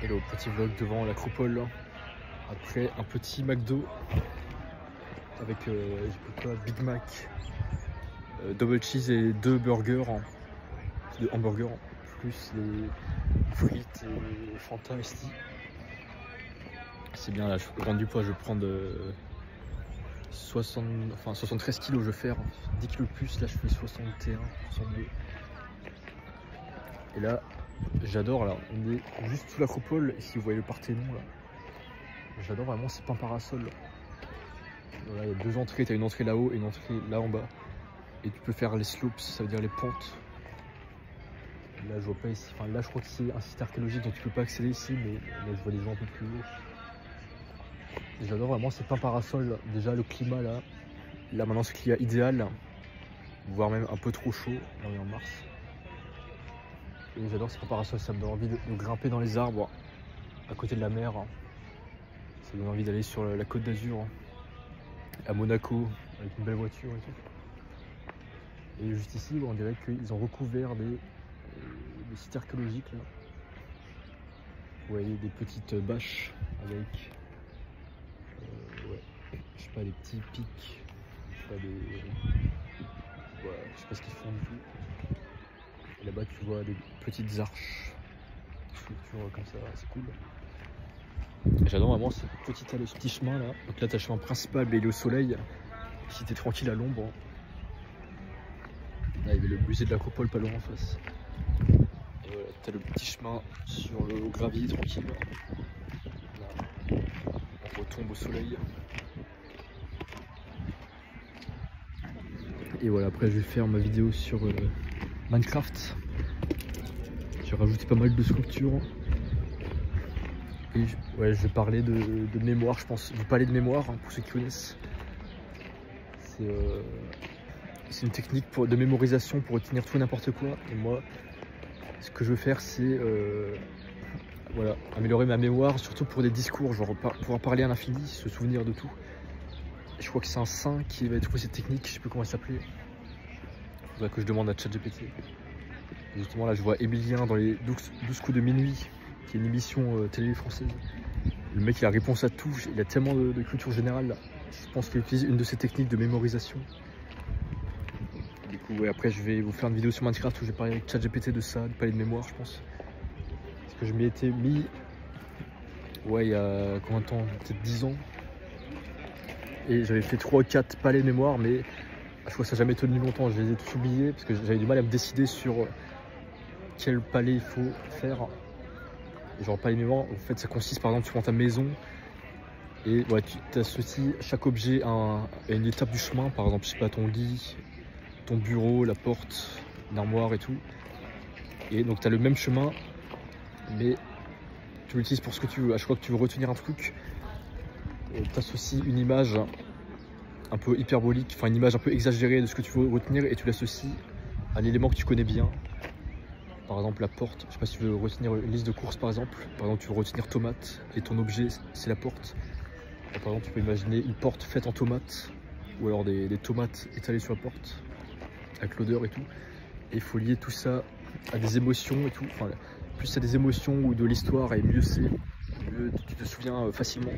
Et le petit vlog devant l'acropole. Après un petit McDo avec Big Mac, double cheese et 2 burgers, 2 hamburgers, plus les frites et Fanta ici. C'est bien là, je vais prendre du poids, je vais prendre 73 kg, je vais faire 10 kg de plus, là je fais 61, 62. Et là, j'adore, là, on est juste sous l'acropole, si vous voyez le Parthénon là. J'adore vraiment ces pins parasols. Voilà, il y a 2 entrées, tu as une entrée là-haut et une entrée là en bas. Et tu peux faire les slopes, ça veut dire les pentes. Là je vois pas ici, enfin là je crois que c'est un site archéologique donc tu peux pas accéder ici, mais là je vois des gens un peu plus haut. J'adore vraiment ces pins parasols, déjà le climat là maintenant c'est le climat idéal, voire même un peu trop chaud, là on est en mars. Et j'adore ces pins parasols, ça me donne envie de grimper dans les arbres à côté de la mer. Ça me donne envie d'aller sur la côte d'Azur, à Monaco, avec une belle voiture et tout. Et juste ici, on dirait qu'ils ont recouvert des sites archéologiques là. Vous voyez des petites bâches avec, ouais, je sais pas, des petits pics, je sais pas, je sais pas ce qu'ils font du tout. Et là-bas tu vois des petites arches, des structures comme ça, c'est cool. J'adore vraiment cette petite allée, ce petit chemin là. Donc là t'as le chemin principal mais il est au soleil. Ici t'es tranquille à l'ombre. Là il y avait le musée de l'acropole pas loin en face. Et voilà, t'as le petit chemin sur le gravier tranquille. Là, on retombe au soleil. Et voilà, après je vais faire ma vidéo sur Minecraft. J'ai rajouté pas mal de sculptures. Et ouais, je vais parler de mémoire, je pense. Je vais parler de mémoire, hein, pour ceux qui connaissent. C'est une technique de mémorisation pour retenir tout et n'importe quoi. Et moi, ce que je veux faire, c'est voilà, améliorer ma mémoire, surtout pour des discours. Je vais pouvoir parler à l'infini, se souvenir de tout. Et je crois que c'est un saint qui va trouver cette technique, je sais plus comment elle s'appelait. Il faudrait que je demande à ChatGPT. Justement, là, je vois Emilien dans les 12 coups de minuit, qui est une émission télé française. Le mec, il a réponse à tout. Il a tellement de culture générale. Là. Je pense qu'il utilise une de ces techniques de mémorisation. Du coup, ouais, après, je vais vous faire une vidéo sur Minecraft où je vais parler avec ChatGPT de ça, de parler de mémoire, je pense. Parce que je m'y étais mis, ouais, il y a combien de temps? Peut-être 10 ans. Et j'avais fait 3 ou 4 palais de mémoire, mais je crois que ça n'a jamais tenu longtemps. Je les ai tous oubliés parce que j'avais du mal à me décider sur quel palais il faut faire. Et genre, palais de mémoire, en fait, ça consiste par exemple, tu prends ta maison et ouais, tu associes chaque objet à une étape du chemin. Par exemple, je sais pas, ton lit, ton bureau, la porte, l'armoire et tout. Et donc, tu as le même chemin, mais tu l'utilises pour ce que tu veux. À chaque fois que tu veux retenir un truc, tu associes une image un peu hyperbolique, enfin une image un peu exagérée de ce que tu veux retenir et tu l'associes à un élément que tu connais bien. Par exemple la porte, je sais pas si tu veux retenir une liste de courses par exemple. Par exemple tu veux retenir tomate et ton objet c'est la porte. Et par exemple tu peux imaginer une porte faite en tomate ou alors des tomates étalées sur la porte avec l'odeur et tout. Et il faut lier tout ça à des émotions et tout. Enfin, plus c'est des émotions ou de l'histoire et mieux c'est, mieux tu te souviens facilement.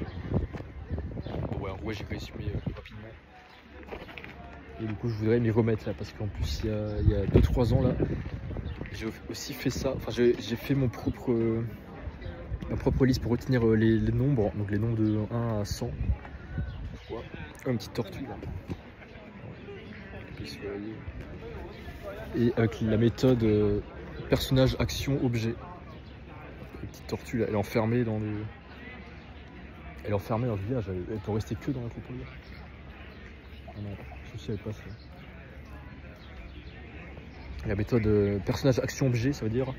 Bon, ouais, en gros j'ai résumé rapidement. Et du coup je voudrais m'y remettre là parce qu'en plus il y a 2-3 ans là j'ai aussi fait ça, enfin j'ai fait ma propre liste pour retenir les nombres, donc les nombres de 1 à 100. Ouais. Une petite tortue là. Et avec la méthode personnage, action, objet. La petite tortue là, elle est enfermée dans le... Elle est enfermée dans le village, elle peut rester que dans la propole. Ah non, ceci elle passe là. La méthode personnage, action, objet, ça veut dire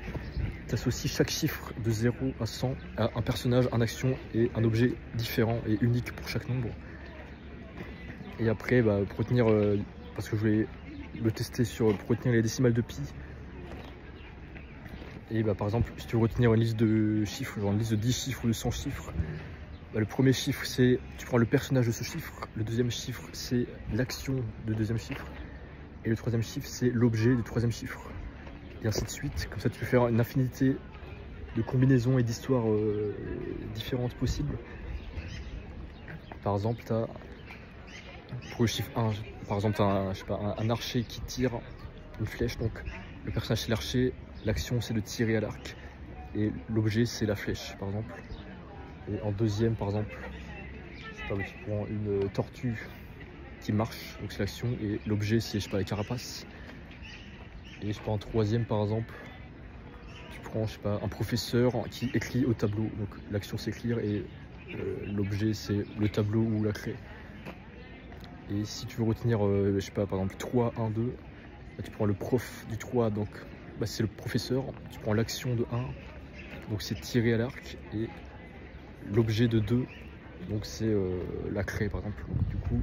tu associes chaque chiffre de 0 à 100 à un personnage, une action et un objet différent et unique pour chaque nombre. Et après, bah, pour retenir, parce que je voulais le tester pour retenir les décimales de pi. Et bah, par exemple, si tu veux retenir une liste de chiffres, genre une liste de 10 chiffres ou de 100 chiffres, bah, le premier chiffre c'est, tu prends le personnage de ce chiffre, le deuxième chiffre c'est l'action du deuxième chiffre. Et le troisième chiffre, c'est l'objet du troisième chiffre. Et ainsi de suite. Comme ça, tu peux faire une infinité de combinaisons et d'histoires différentes possibles. Par exemple, tu as pour le chiffre 1, par exemple, tu as un archer qui tire une flèche. Donc le personnage c'est l'archer, l'action c'est de tirer à l'arc et l'objet c'est la flèche par exemple. Et en deuxième par exemple, je sais pas, tu prends une tortue qui marche, donc c'est l'action, et l'objet c'est, je sais pas, la carapace. Et je sais pas, en troisième par exemple, tu prends, je sais pas, un professeur qui écrit au tableau, donc l'action c'est écrire et l'objet c'est le tableau ou la craie. Et si tu veux retenir, je sais pas, par exemple 3, 1, 2, bah, tu prends le prof du 3, donc bah, c'est le professeur, tu prends l'action de 1, donc c'est tirer à l'arc, et l'objet de 2, donc c'est la craie par exemple. Donc, du coup,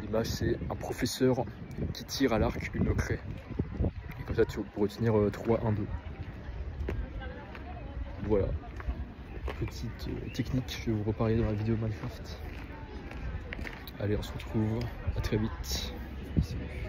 l'image c'est un professeur qui tire à l'arc une craie. Et comme ça tu peux retenir 3, 1, 2. Voilà. Petite technique, je vais vous reparler dans la vidéo Minecraft. Allez, on se retrouve, à très vite. Salut.